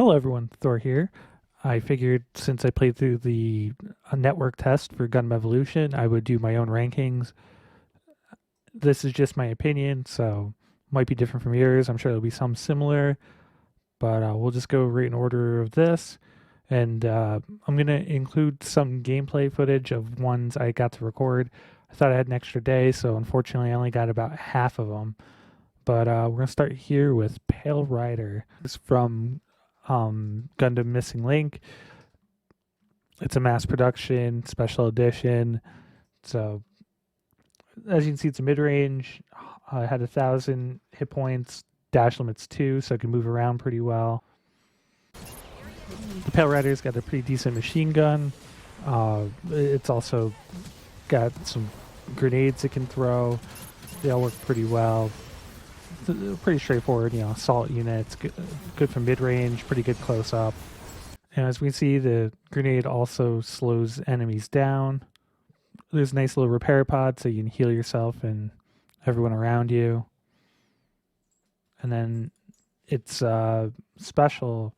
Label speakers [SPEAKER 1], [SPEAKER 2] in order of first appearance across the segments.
[SPEAKER 1] Hello everyone, Thor here. I figured since I played through the network test for Gundam Evolution, I would do my own rankings. This is just my opinion, so might be different from yours. I'm sure there'll be some similar, but we'll just go right in order of this. And I'm going to include some gameplay footage of ones I got to record. I thought I had an extra day, so unfortunately I only got about half of them. But we're going to start here with Pale Rider. It's from Gundam Missing Link. It's a mass production, special edition. So, as you can see, it's a mid range. Had 1,000 hit points, dash limits 2, so it can move around pretty well. The Pale Rider's got a pretty decent machine gun. It's also got some grenades it can throw. They all work pretty well. It's pretty straightforward, assault unit. It's good for mid-range, pretty good close-up. And as we can see, the grenade also slows enemies down. There's a nice little repair pod so you can heal yourself and everyone around you. And then its special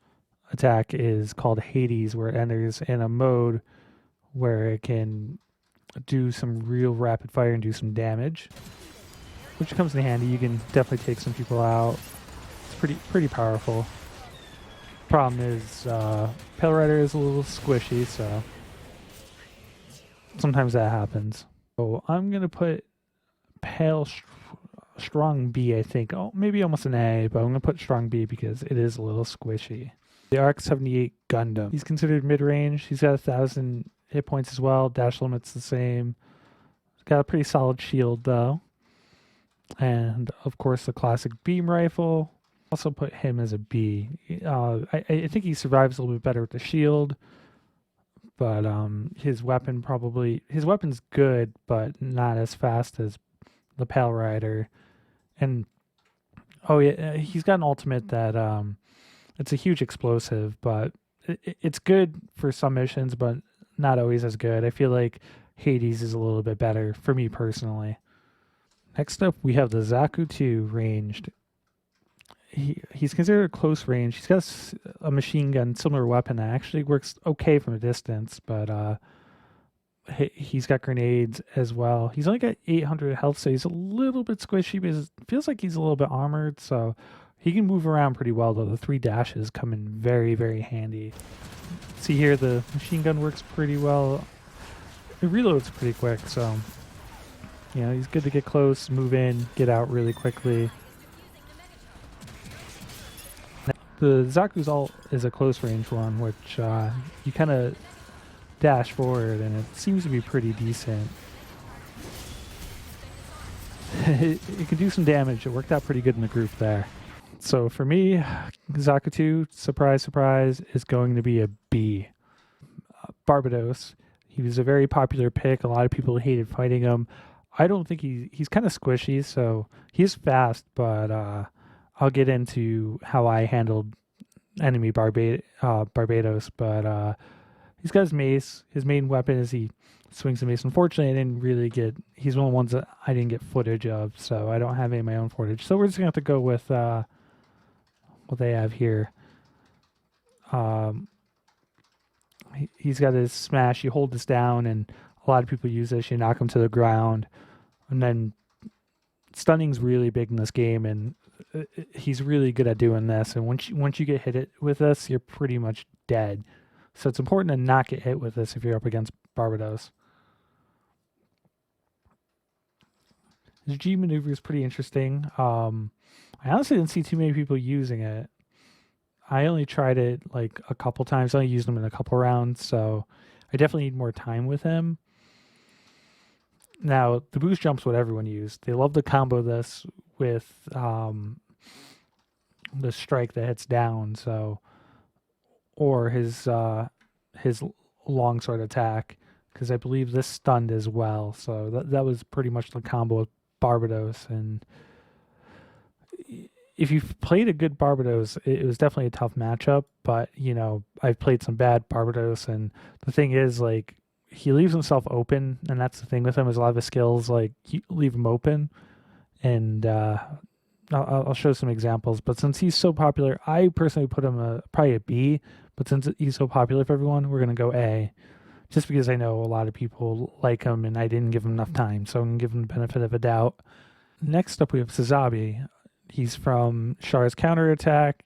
[SPEAKER 1] attack is called Hades, where it enters in a mode where it can do some real rapid fire and do some damage, which comes in handy. You can definitely take some people out. It's pretty powerful. Problem is, Pale Rider is a little squishy, so sometimes that happens. So I'm gonna put Pale Strong B, I think. Oh, maybe almost an A, but I'm gonna put Strong B because it is a little squishy. The ARC-78 Gundam. He's considered mid-range. He's got 1,000 hit points as well. Dash limit's the same. He's got a pretty solid shield though. And of course the classic beam rifle. Also put him as a B. I think he survives a little bit better with the shield, but his weapon's good, but not as fast as the Pale Rider. And oh yeah, he's got an ultimate that it's a huge explosive, but it's good for some missions, but not always as good. I feel like Hades is a little bit better for me personally. Next up, we have the Zaku 2 ranged. He's considered close range. He's got a machine gun, similar weapon that actually works okay from a distance, but he's got grenades as well. He's only got 800 health, so he's a little bit squishy, but it feels like he's a little bit armored, so he can move around pretty well, though. The 3 dashes come in very, very handy. See here, the machine gun works pretty well. It reloads pretty quick, so he's good to get close, move in, get out really quickly. The Zaku's ult is a close range one, which you kind of dash forward, and it seems to be pretty decent. It can do some damage. It worked out pretty good in the group there. So for me, Zaku 2, surprise, surprise, is going to be a B. Barbados, he was a very popular pick. A lot of people hated fighting him. I don't think he's kind of squishy, so he's fast, but I'll get into how I handled enemy Barbados, but he's got his mace. His main weapon is he swings the mace. Unfortunately, he's one of the ones that I didn't get footage of, so I don't have any of my own footage. So we're just going to have to go with what they have here. He's got his smash. You hold this down, and a lot of people use this. You knock him to the ground, and then stunning's really big in this game, and he's really good at doing this. And once you get hit with this, you're pretty much dead. So it's important to not get hit with this if you're up against Barbados. His G maneuver is pretty interesting. I honestly didn't see too many people using it. I only tried it like a couple times. I only used him in a couple rounds, so I definitely need more time with him. Now, the boost jump's what everyone used. They love to combo this with the strike that hits down, or his longsword attack, because I believe this stunned as well. So that was pretty much the combo with Barbados. And if you've played a good Barbados, it was definitely a tough matchup. But I've played some bad Barbados, and the thing is, like, he leaves himself open, and that's the thing with him, is a lot of his skills, like, you leave him open, and I'll show some examples, but since he's so popular, I personally put him probably a B. But since he's so popular for everyone, we're gonna go A, just because I know a lot of people like him, and I didn't give him enough time, so I'm gonna give him the benefit of a doubt. Next up, we have Sazabi. He's from Shara's counterattack.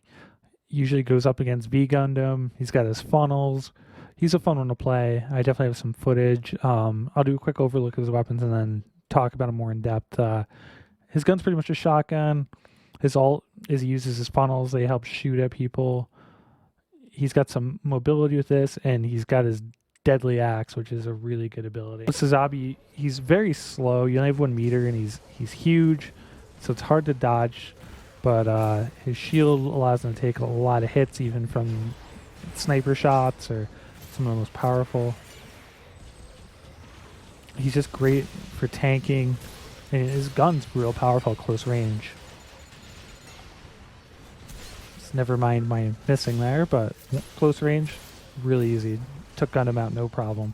[SPEAKER 1] Usually goes up against V Gundam. He's got his funnels. He's a fun one to play. I definitely have some footage. I'll do a quick overlook of his weapons and then talk about him more in depth. His gun's pretty much a shotgun. His ult is he uses his funnels. They help shoot at people. He's got some mobility with this, and he's got his deadly axe, which is a really good ability. Sazabi, he's very slow. You only have 1 meter, and he's huge, so it's hard to dodge. But his shield allows him to take a lot of hits, even from sniper shots or some of the most powerful. He's just great for tanking, and his gun's real powerful at close range. Never mind my missing there, but close range, really easy. Took Gundam out no problem.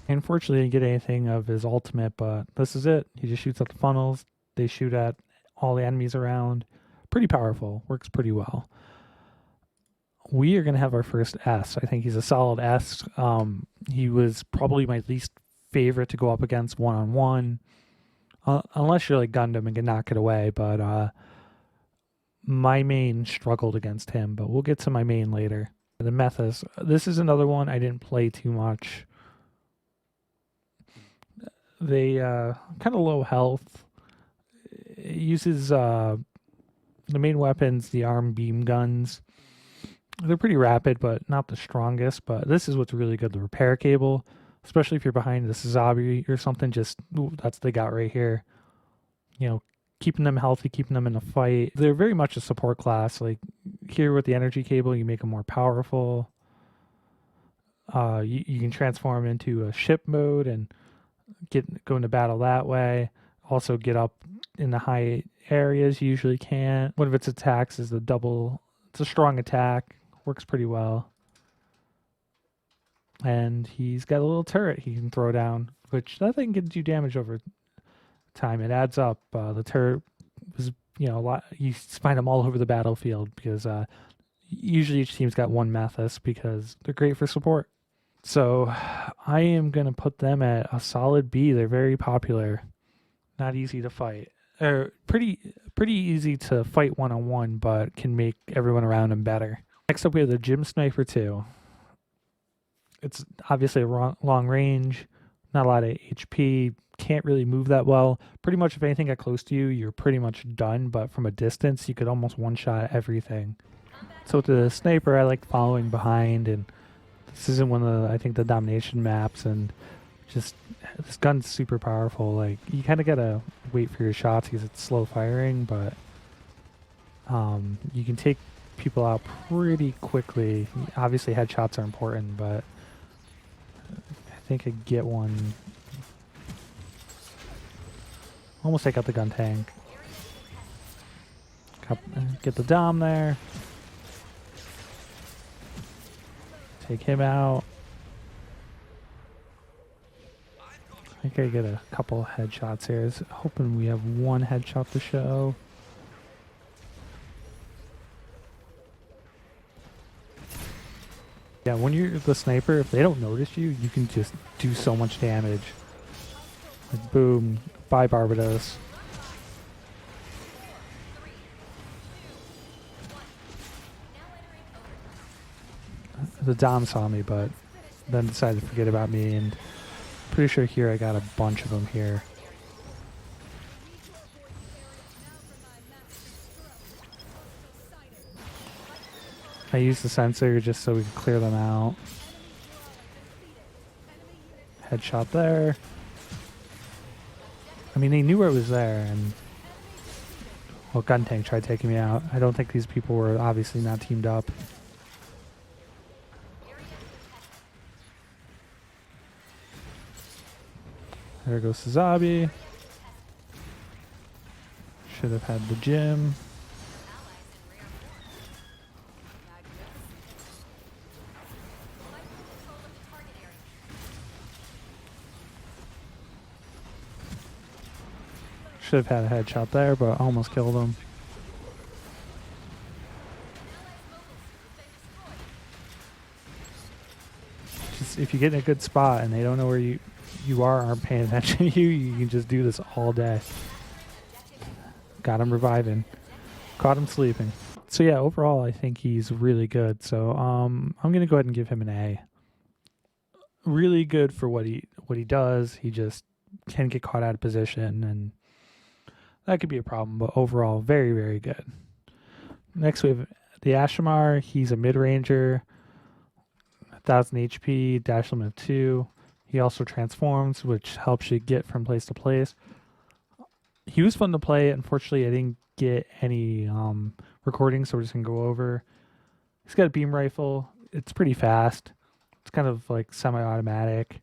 [SPEAKER 1] Unfortunately, I didn't get anything of his ultimate, but this is it. He just shoots at the funnels. They shoot at all the enemies around. Pretty powerful. Works pretty well. We are going to have our first S. I think he's a solid S. He was probably my least favorite to go up against one-on-one. Unless you're like Gundam and can knock it away, but my main struggled against him, but we'll get to my main later. The Methus. This is another one I didn't play too much. They kind of low health. It uses the main weapons, the arm beam guns. They're pretty rapid, but not the strongest. But this is what's really good: the repair cable, especially if you're behind the Sazabi or something. Just that's the got right here. You know, keeping them healthy, keeping them in a fight. They're very much a support class. Like here with the energy cable, you make them more powerful. You can transform into a ship mode and go into battle that way. Also get up in the high areas you usually can't. One of its attacks is it's a strong attack. Works pretty well. And he's got a little turret he can throw down, which that thing can do damage over time. It adds up. The turret was, a lot. You find them all over the battlefield because usually each team's got 1 Methus because they're great for support. So I am going to put them at a solid B. They're very popular. Not easy to fight. Pretty easy to fight one-on-one, but can make everyone around them better. Next up, we have the Gym Sniper 2. It's obviously a long range, not a lot of HP, can't really move that well. Pretty much if anything got close to you, you're pretty much done, but from a distance, you could almost one-shot everything. So with the Sniper, I like following behind, and this isn't one of I think the domination maps, and just this gun's super powerful. Like you kind of gotta wait for your shots because it's slow firing, but you can take people out pretty quickly. Obviously headshots are important, but I think I get one. Almost take out the gun tank. Get the Dom there. Take him out. I think I get a couple headshots here. Hoping we have 1 headshot to show. Yeah, when you're the sniper, if they don't notice you, you can just do so much damage. Like boom, bye Barbados. The Dom saw me, but then decided to forget about me, and pretty sure here I got a bunch of them here. I used the sensor just so we could clear them out. Headshot there. I mean, they knew I was there, and well, gun tank tried taking me out. I don't think these people were obviously not teamed up. There goes Sazabi. Should have had the gym. Should have had a headshot there, but almost killed him. just, if you get in a good spot and they don't know where you are, aren't paying attention to you, you can just do this all day. Got him reviving. Caught him sleeping. So yeah, overall, I think he's really good. So I'm gonna go ahead and give him an A. Really good for what he does. He just can get caught out of position, and that could be a problem. But overall, very, very good. Next, we have the Ashamar. He's a Midranger, 1000 HP, dash limit of 2. He also transforms, which helps you get from place to place. He was fun to play. Unfortunately, I didn't get any recordings, so we're just going to go over. He's got a beam rifle. It's pretty fast. It's kind of like semi-automatic.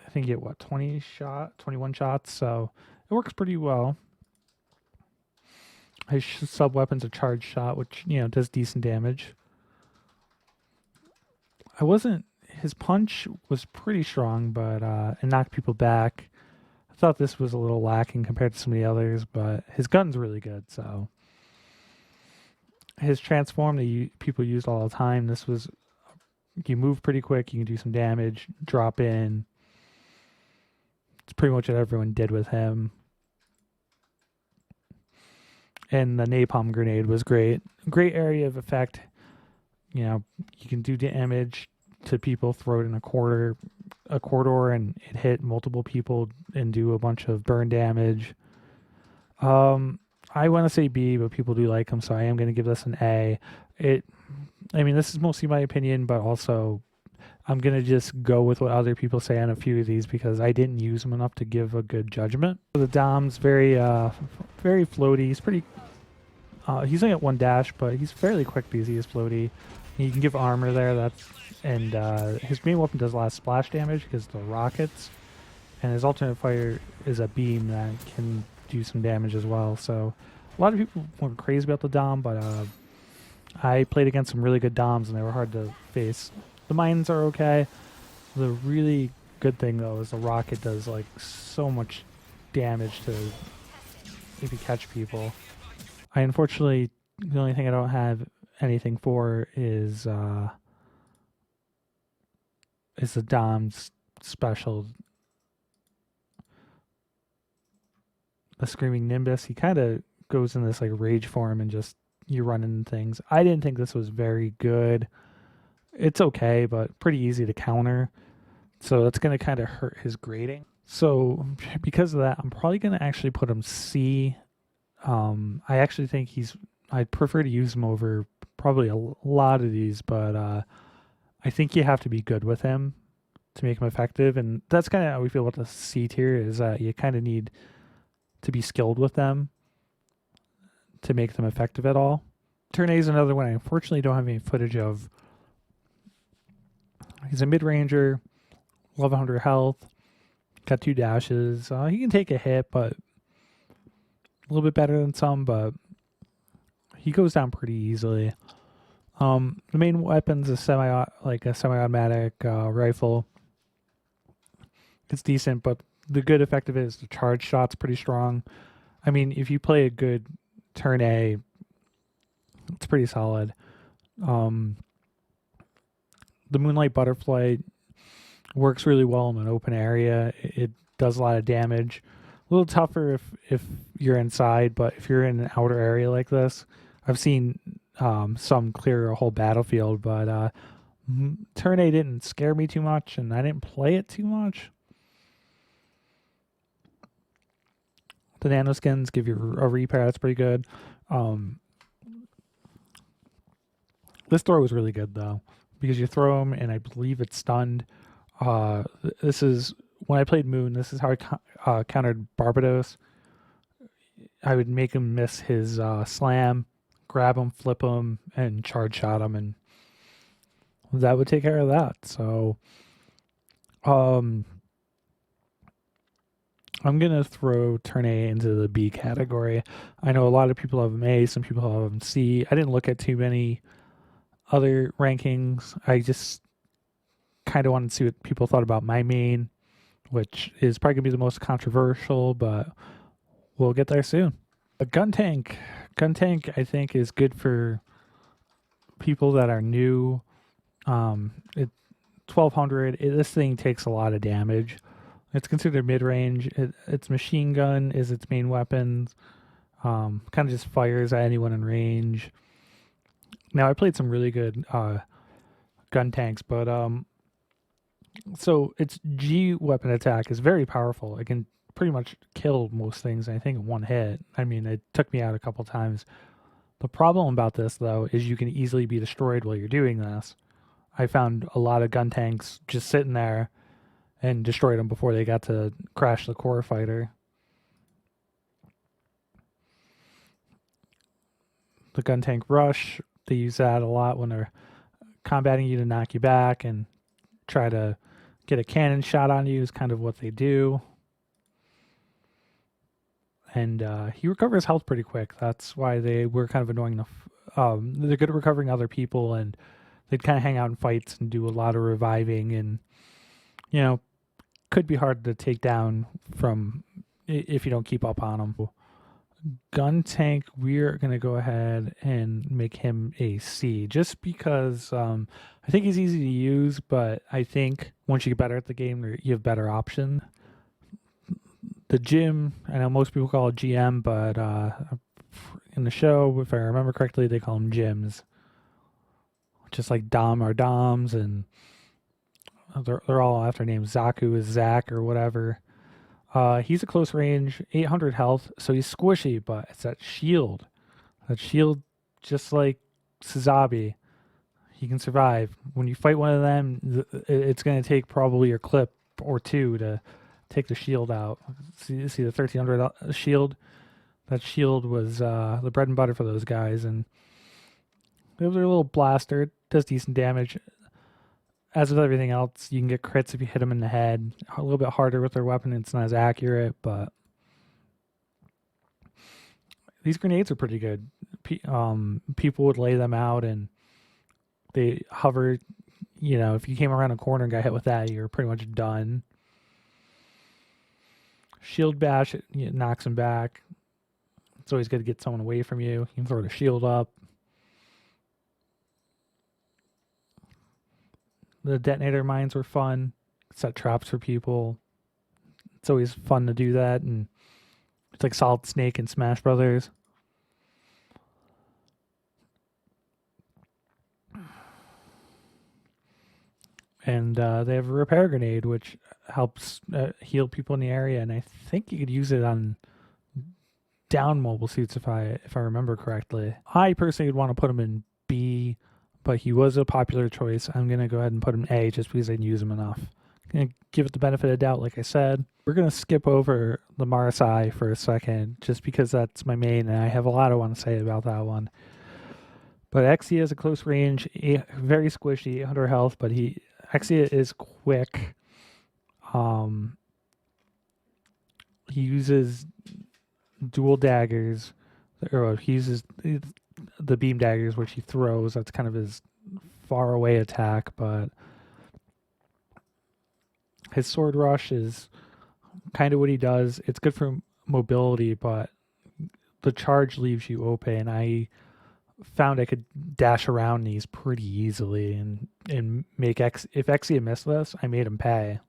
[SPEAKER 1] I think you get, 21 shots, so it works pretty well. His sub-weapon's a charge shot, which, does decent damage. His punch was pretty strong, but it knocked people back. I thought this was a little lacking compared to some of the others, but his gun's really good, so. His transform that people use all the time, you move pretty quick, you can do some damage, drop in. It's pretty much what everyone did with him. And the napalm grenade was great. Great area of effect. You can do damage to people, throw it in a corridor, and it hit multiple people and do a bunch of burn damage. I want to say B, but people do like him, so I am going to give this an A. This is mostly my opinion, but also I'm going to just go with what other people say on a few of these because I didn't use them enough to give a good judgment. The Dom's very floaty. He's pretty. He's only at 1 dash, but he's fairly quick because he is floaty. You can give armor there. And his main weapon does a lot of splash damage because the rockets, and his alternate fire is a beam that can do some damage as well. So a lot of people went crazy about the Dom, but I played against some really good Doms and they were hard to face. The mines are okay. The really good thing though is the rocket does like so much damage to if you catch people. Unfortunately, the only thing I don't have anything for is the Dom's special. The Screaming Nimbus. He kind of goes in this like rage form and just you run into things. I didn't think this was very good. It's okay, but pretty easy to counter. So that's going to kind of hurt his grading. So because of that, I'm probably going to actually put him C. I actually think I'd prefer to use him over probably a lot of these, but I think you have to be good with him to make him effective. And that's kind of how we feel about the C tier is that you kind of need to be skilled with them to make them effective at all. Turn A is another one I unfortunately don't have any footage of. He's a mid-ranger, 1100 health, got 2 dashes. He can take a hit, but a little bit better than some, but he goes down pretty easily. The main weapon's a semi-automatic rifle. It's decent, but the good effect of it is the charge shot's pretty strong. I mean, if you play a good turn A, it's pretty solid. The Moonlight Butterfly works really well in an open area. It does a lot of damage. A little tougher if you're inside, but if you're in an outer area like this, I've seen some clear a whole battlefield, but turn A didn't scare me too much, and I didn't play it too much. The nanoskins give you a repair. That's pretty good. This throw was really good, though, because you throw him, and I believe it's stunned. This is, when I played Moon, this is how I countered Barbados. I would make him miss his slam, grab him, flip him, and charge shot him, and that would take care of that. So, I'm going to throw turn A into the B category. I know a lot of people have him A, some people have him C. I didn't look at too many other rankings. I just kind of wanted to see what people thought about my main, which is probably going to be the most controversial, but we'll get there soon. A gun tank. Gun tank, I think, is good for people that are new. It 1200. This thing takes a lot of damage. It's considered mid-range. Its machine gun is its main weapon. Kind of just fires at anyone in range. Now I played some really good gun tanks, but so its G weapon attack is very powerful. It can pretty much kill most things, I think, in one hit. I mean, it took me out a couple times. The problem about this, though, is you can easily be destroyed while you're doing this. I found a lot of gun tanks just sitting there and destroyed them before they got to crash the core fighter. The gun tank rush, they use that a lot when they're combating you to knock you back and try to get a cannon shot on you is kind of what they do. And he recovers health pretty quick. That's why they were kind of annoying. They're good at recovering other people, and they'd kind of hang out in fights and do a lot of reviving, and could be hard to take down from if you don't keep up on them. Gun tank, we're gonna go ahead and make him a C, just because I think he's easy to use, but I think once you get better at the game, you have better options. The gym, I know most people call it GM, but in the show, if I remember correctly, they call them gyms. Just like Dom are Doms, and they're all after names. Zaku is Zach or whatever. He's a close range, 800 health, so he's squishy, but it's that shield. That shield, just like Suzabi, he can survive. When you fight one of them, it's going to take probably a clip or two to take the shield out. See the 1300 shield? That shield was the bread and butter for those guys, and it was a little blaster. It does decent damage. As with everything else, you can get crits if you hit them in the head. A little bit harder with their weapon. It's not as accurate, but these grenades are pretty good. People would lay them out, and they hover. If you came around a corner and got hit with that, you're pretty much done. Shield bash, it knocks them back. It's always good to get someone away from you. You can throw the shield up. The detonator mines were fun. Set traps for people. It's always fun to do that, and it's like Solid Snake and Smash Brothers. And they have a repair grenade, which helps heal people in the area, and I think you could use it on down mobile suits if I remember correctly. I personally would want to put him in B, but he was a popular choice. I'm going to go ahead and put him A just because I didn't use him enough. I'm going to give it the benefit of doubt, like I said. We're going to skip over Lamar for a second, just because that's my main, and I have a lot I want to say about that one. But Exia is a close range, very squishy, 800 health, but Exia is quick. He uses dual daggers, or he uses the beam daggers, which he throws. That's kind of his far away attack, but his sword rush is kind of what he does. It's good for mobility, but the charge leaves you open. I found I could dash around these pretty easily and make if Exia missed this, I made him pay.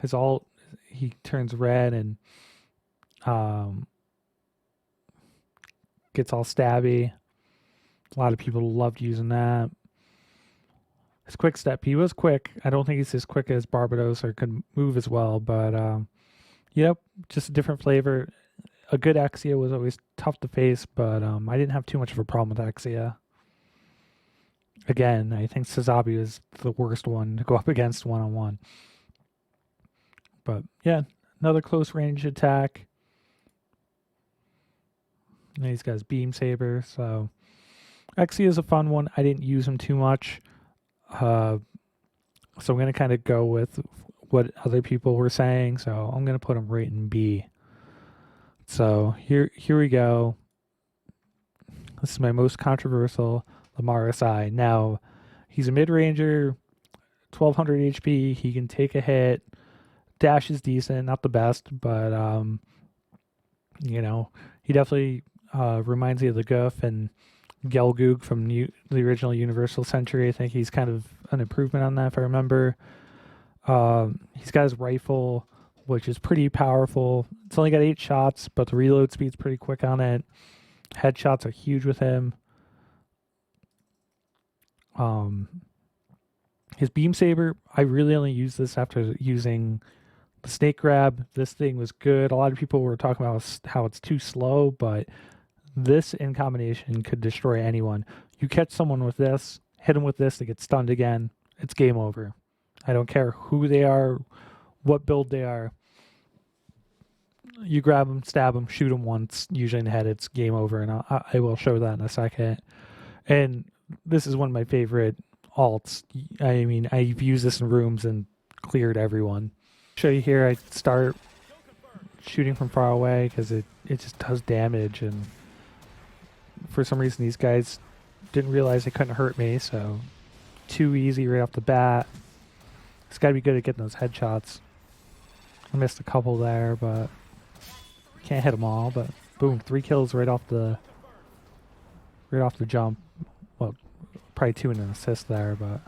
[SPEAKER 1] His ult, he turns red and gets all stabby. A lot of people loved using that. His quick step, he was quick. I don't think he's as quick as Barbados or could move as well, but just a different flavor. A good Exia was always tough to face, but I didn't have too much of a problem with Exia. Again, I think Suzabi is the worst one to go up against one-on-one. But yeah, another close range attack. And he's got his beam saber, so Exia is a fun one. I didn't use him too much, so I'm going to kind of go with what other people were saying. So I'm going to put him right in B. So here we go. This is my most controversial Lamar. Now, he's a mid-ranger, 1200 HP. He can take a hit. Dash is decent, not the best, but he definitely reminds me of the Goof, and Gelgoog from the original Universal Century. I think he's kind of an improvement on that, if I remember. He's got his rifle, which is pretty powerful. It's only got 8 shots, but the reload speed's pretty quick on it. Headshots are huge with him. His beam saber, I really only use this after using the snake grab. This thing was good. A lot of people were talking about how it's too slow, but this in combination could destroy anyone. You catch someone with this, hit them with this, they get stunned again. It's game over. I don't care who they are, what build they are. You grab them, stab them, shoot them once, usually in the head, it's game over, and I will show that in a second. And this is one of my favorite alts. I mean, I've used this in rooms and cleared everyone. Show you here, I start shooting from far away because it just does damage, and for some reason these guys didn't realize they couldn't hurt me, so too easy right off the bat. It's got to be good at getting those headshots. I missed a couple there, but can't hit them all. But boom, 3 kills right off the jump. Well, probably 2 and an assist there, but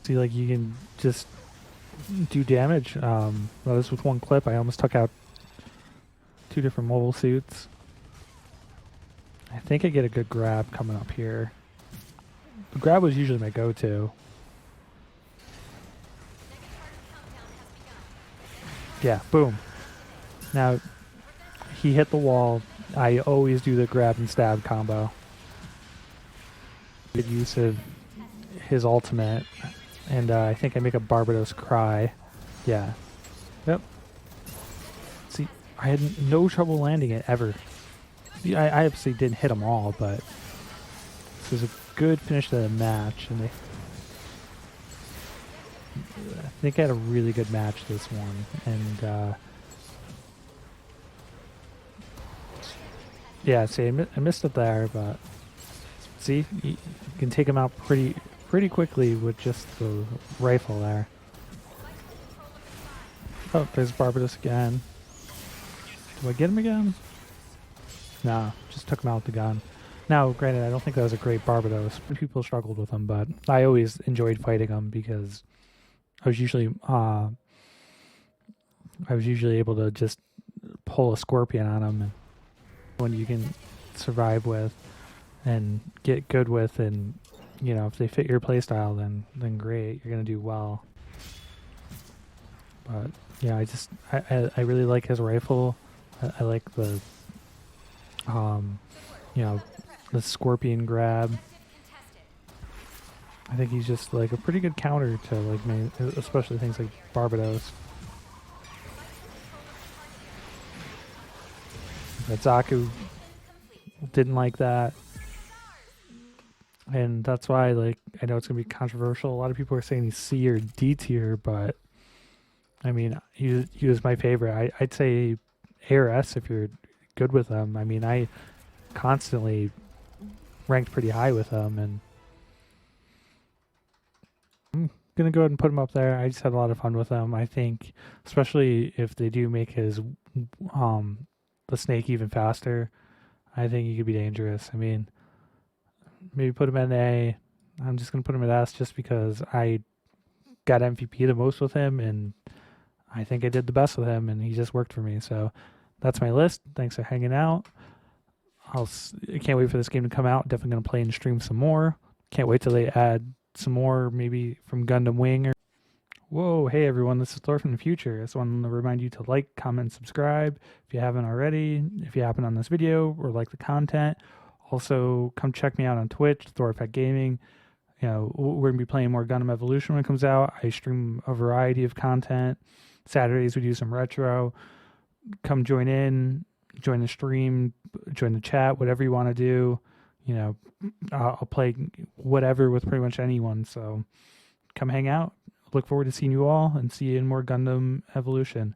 [SPEAKER 1] see, like, you can just do damage. Well, this with one clip, I almost took out 2 different mobile suits. I think I get a good grab coming up here. The grab was usually my go-to. Yeah, boom. Now, he hit the wall. I always do the grab and stab combo. Good use of his ultimate. And I think I make a Barbados cry. Yeah. Yep. See, I had no trouble landing it ever. I obviously didn't hit them all, but this was a good finish to the match. And I think I had a really good match this one. And yeah, see, I missed it there, but see, you can take him out pretty quickly with just the rifle there. Oh, there's Barbados again. Do I get him again? No, just took him out with the gun. Now, granted, I don't think that was a great Barbados. People struggled with him, but I always enjoyed fighting him because I was usually able to just pull a scorpion on him, and when you can survive with and get good with, and you know, if they fit your playstyle, then great, you're gonna do well. But yeah, I really like his rifle. I like the you know, the scorpion grab. I think he's just like a pretty good counter to like especially things like Barbados. But Zaku didn't like that, and that's why, like, I know it's gonna be controversial. A lot of people are saying he's C or D tier, but I mean, he was my favorite. I'd say A or S if you're good with him. I mean, I constantly ranked pretty high with him, and I'm gonna go ahead and put him up there. I just had a lot of fun with him. I think, especially if they do make his the snake even faster, I think he could be dangerous. I mean, maybe put him in A. I'm just gonna put him at S just because I got MVP the most with him, and I think I did the best with him, and he just worked for me. So that's my list. Thanks for hanging out. I can't wait for this game to come out. Definitely going to play and stream some more. Can't wait till they add some more, maybe from Gundam Wing. Whoa, hey everyone, this is Thor from the future. I just want to remind you to like, comment, and subscribe if you haven't already, if you happen on this video or like the content. Also, come check me out on Twitch, Thor Effect Gaming. You know, we're going to be playing more Gundam Evolution when it comes out. I stream a variety of content. Saturdays we do some retro. Come join in, join the stream, join the chat, whatever you want to do. You know, I'll play whatever with pretty much anyone. So come hang out. Look forward to seeing you all and see you in more Gundam Evolution.